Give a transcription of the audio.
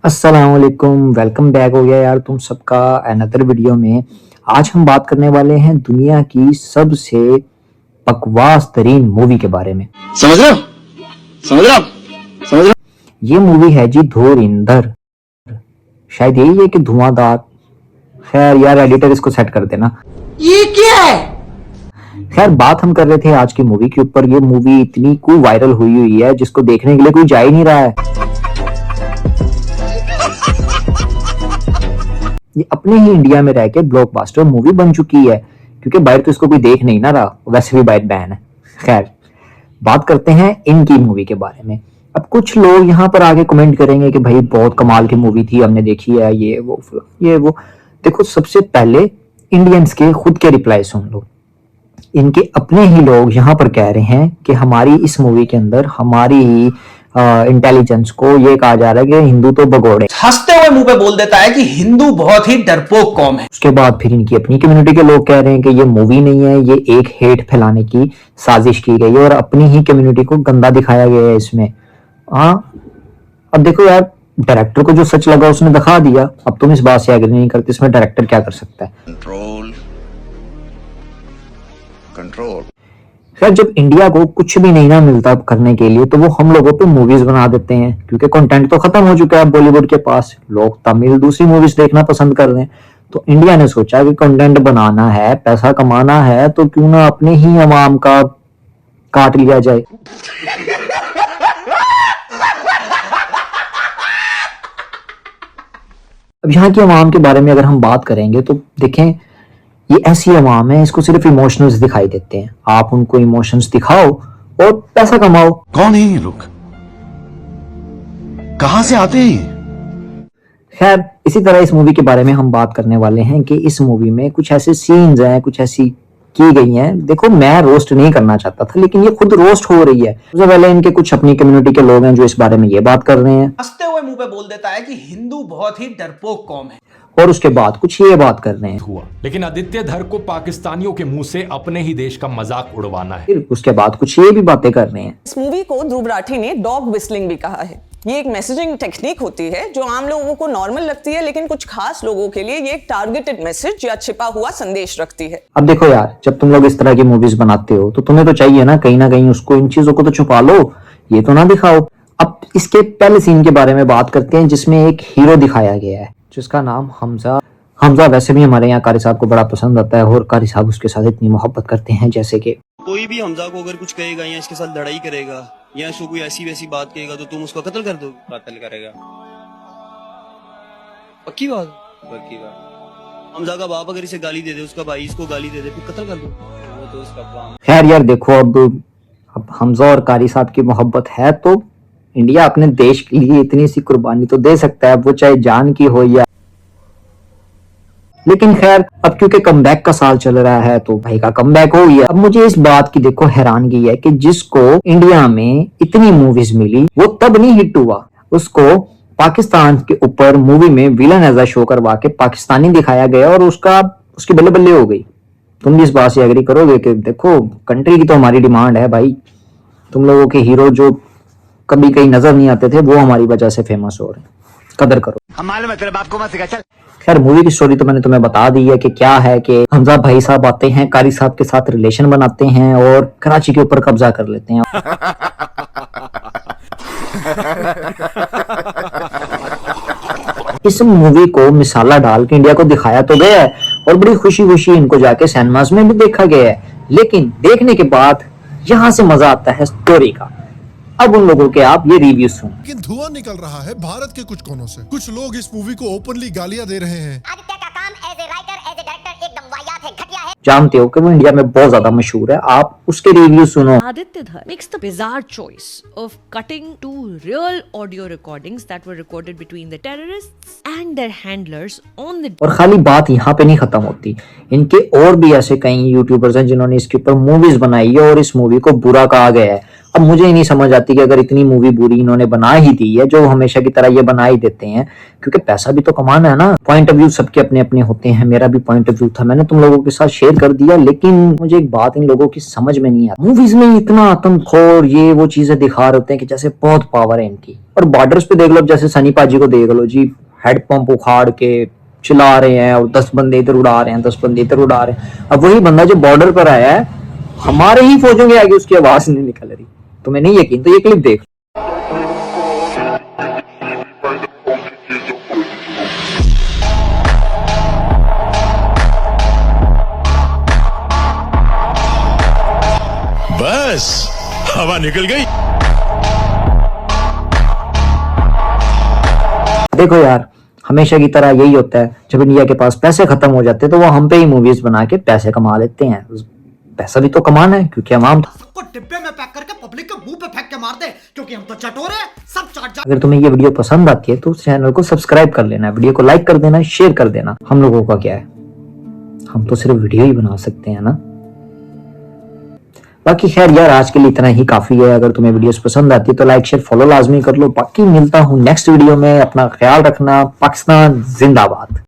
अस्सलाम वालेकुम, welcome back हो गया यार तुम सबका अनदर वीडियो में। आज हम बात करने वाले हैं दुनिया की सबसे बकवास तरीन मूवी के बारे में। समझ रहे हो? समझ रहे हो? समझ रहे हो? ये मूवी है जी धुरंधर। शायद यही है कि धुआंधार। खैर यार एडिटर इसको सेट कर देना। ये क्या है? खैर बात हम कर रहे थे आज की मूवी के ऊपर। ये मूवी इतनी को वायरल हुई है जिसको देखने के लिए कोई जा ही नहीं रहा है। ये अपने ही इंडिया में रह के ब्लॉकबस्टर मूवी बन चुकी है, क्योंकि बाहर तो इसको कोई देख नहीं ना रहा, वैसे भी बाहर बैन है। खैर बात करते हैं इनकी मूवी के बारे में। अब कुछ लोग यहाँ पर आगे कमेंट करेंगे कि भाई बहुत कमाल की मूवी थी, हमने देखी है, ये वो। देखो सबसे पहले इंडियंस के खुद के रिप्लाई सुन लो। इनके अपने ही लोग यहाँ पर कह रहे हैं कि हमारी इस मूवी के अंदर हमारी इंटेलिजेंस को ये कहा जा रहा है कि हिंदू तो भगोड़े। हंसते हुए मुंह पे बोल देता है कि हिंदू बहुत ही डरपोक कौम है। उसके बाद फिर इनकी अपनी कम्युनिटी के लोग कह रहे हैं कि ये मूवी नहीं है, ये एक हेट फैलाने की साजिश की गई है और अपनी ही कम्युनिटी को गंदा दिखाया गया है इसमें। हाँ अब देखो यार, डायरेक्टर को जो सच लगा उसने दिखा दिया। अब तुम इस बात से एग्री नहीं करते, इसमें डायरेक्टर क्या कर सकता है? कंट्रोल। खैर जब इंडिया को कुछ भी नहीं ना मिलता करने के लिए तो वो हम लोगों पे मूवीज बना देते हैं, क्योंकि कंटेंट तो खत्म हो चुका है बॉलीवुड के पास। लोग तमिल दूसरी मूवीज देखना पसंद कर रहे हैं, तो इंडिया ने सोचा कि कंटेंट बनाना है, पैसा कमाना है, तो क्यों ना अपने ही अवाम का काट लिया जाए। अब यहाँ की अवाम के बारे में अगर हम बात करेंगे तो देखें, ये ऐसी अवाम है, इसको सिर्फ इमोशंस दिखाई देते हैं। आप उनको इमोशंस दिखाओ और पैसा कमाओ। कौन है ये लोग? कहां से आते हैं? खैर इसी तरह इस मूवी के बारे में हम बात करने वाले हैं कि इस मूवी में कुछ ऐसे सीन्स हैं, कुछ ऐसी की गई हैं। देखो मैं रोस्ट नहीं करना चाहता था, लेकिन ये खुद रोस्ट हो रही है। सबसे पहले इनके कुछ अपनी कम्युनिटी के लोग हैं जो इस बारे में ये बात कर रहे हैं। हंसते हुए मुंह पे बोल देता है कि हिंदू बहुत ही डरपोक कौम है, और उसके बाद कुछ ये बात कर रहे हैं हुआ, लेकिन आदित्य धर को पाकिस्तानियों के मुंह से अपने ही देश का मजाक उड़वाना है। फिर उसके बाद कुछ ये भी बातें कर रहे हैं। इस मूवी को ध्रुव राठी ने डॉग विस्लिंग भी कहा है। ये एक मैसेजिंग टेक्निक होती है जो आम लोगों को नॉर्मल लगती है, लेकिन कुछ खास लोगों के लिए ये एक टारगेटेड मैसेज या छिपा हुआ संदेश रखती है। अब देखो यार, जब तुम लोग इस तरह की मूवीज बनाते हो तो तुम्हें तो चाहिए ना कहीं उसको, इन चीजों को तो छुपा लो, ये तो ना दिखाओ। अब इसके पहले सीन के बारे में बात करते हैं जिसमें एक हीरो दिखाया गया है जिसका नाम हमजा। वैसे भी हमारे यहाँ कारी साहब को बड़ा पसंद आता है और कारी साहब उसके साथ इतनी मोहब्बत करते हैं। जैसे कि कोई भी हमजा को अगर कुछ कहेगा या इसके साथ लड़ाई करेगा या इसको कोई ऐसी वैसी बात कहेगा तो तुम उसका कत्ल कर दो। कत्ल करेगा? पक्की बात? पक्की बात। हमजा का बाप अगर इसे गाली दे दे, उसका भाई इसको गाली दे दे, फिर कत्ल कर दो। वो तो उसका काम। खैर यार देखो, अब हमजा और कारी साहब की मोहब्बत है तो इंडिया अपने देश के लिए इतनी सी कुर्बानी तो दे सकता है, वो चाहे जान की हो या। लेकिन खैर अब क्योंकि कमबैक का साल चल रहा है तो भाई का कमबैक हो गया। अब मुझे इस बात की देखो हैरानगी है कि जिसको इंडिया में इतनी मूवीज मिली वो तब नहीं हिट हुआ, उसको पाकिस्तान के ऊपर मूवी में विलन एज अ शो करवा के पाकिस्तानी दिखाया गया और उसकी बल्ले बल्ले हो गई। तुम भी इस बात से एग्री करोगे कि देखो कंट्री की तो हमारी डिमांड है भाई, तुम लोगों के हीरो जो कभी कहीं नजर नहीं आते थे वो हमारी वजह से फेमस हो रहे हैं, कदर करो। हमारे मतलब आपको मत सिखा। चल खैर मूवी की स्टोरी तो मैंने तुम्हें बता दी है कि क्या है कि हमजा भाई साहब आते हैं, कारी साहब के साथ रिलेशन बनाते हैं और कराची के ऊपर कब्जा कर लेते हैं। इस मूवी को मिसाला डाल के इंडिया को दिखाया तो गया है और बड़ी खुशी खुशी इनको जाके सिनेमास में भी देखा गया है, लेकिन देखने के बाद यहाँ से मजा आता है स्टोरी का। अब उन लोगों के आप ये रिव्यू सुनो। लेकिन धुआं निकल रहा है भारत के कुछ कोनों से। कुछ लोग इस मूवी को ओपनली गालियां दे रहे हैं। आदित्य का काम as a writer, as a director एकदम वाहियात है, घटिया है। जानते हो कि वो इंडिया में बहुत ज्यादा मशहूर है, आप उसके रिव्यू सुनो। Aditya Dhar makes the bizarre choice of cutting two real audio recordings that were recorded between the terrorists and their handlers on the। और खाली बात यहाँ पे नहीं खत्म होती, इनके और भी ऐसे कई यूट्यूबर्स हैं जिन्होंने इसके ऊपर मूवीज बनाई है और इस मूवी को बुरा कहा गया है। अब मुझे ही नहीं समझ आती कि अगर इतनी मूवी बुरी इन्होंने बना ही दी है, जो हमेशा की तरह ये बना ही देते हैं, क्योंकि पैसा भी तो कमाना है ना। पॉइंट ऑफ व्यू सबके अपने अपने होते हैं, मेरा भी पॉइंट ऑफ व्यू था, मैंने तुम लोगों के साथ शेयर कर दिया। लेकिन मुझे एक बात इन लोगों की समझ में नहीं आती, मूवीज में इतना आतंकखोर ये वो चीजें दिखा रहे होते हैं कि जैसे बहुत पावर है इनकी। और बॉर्डर्स पे देख लो, जैसे सनी पाजी को देख लो जी, हेड पंप उखाड़ के चिल्ला रहे हैं और 10 बंदे इधर उड़ा रहे हैं, 10 बंदे इधर उड़ा रहे हैं। अब वही बंदा जो बॉर्डर पर आया है, हमारे ही फौजों के आगे उसकी आवाज नहीं निकल रही। तुम्हें नहीं यकीन तो ये क्लिप देख। बस हवा निकल गई। देखो यार, हमेशा की तरह यही होता है, जब इंडिया के पास पैसे खत्म हो जाते हैं तो वो हम पे ही मूवीज बना के पैसे कमा लेते हैं। पैसा भी तो कमाना है, क्योंकि हम सबको डिब्बे में पैक करके पब्लिक के मुंह पे फेंक के मार दे, क्योंकि हम तो चटोरे हैं, सब चाट जा। अगर तुम्हें ये वीडियो पसंद आती है तो चैनल को सब्सक्राइब कर लेना, वीडियो को लाइक कर देना, शेयर कर देना। हम लोगों का क्या है, हम तो सिर्फ वीडियो ही बना सकते हैं ना। बाकी खैर यार, आज के लिए इतना ही काफी है। अगर तुम्हें वीडियोस पसंद आती है तो लाइक शेयर फॉलो लाजमी कर लो। बाकी मिलता हूँ नेक्स्ट वीडियो में, अपना ख्याल रखना। पाकिस्तान जिंदाबाद।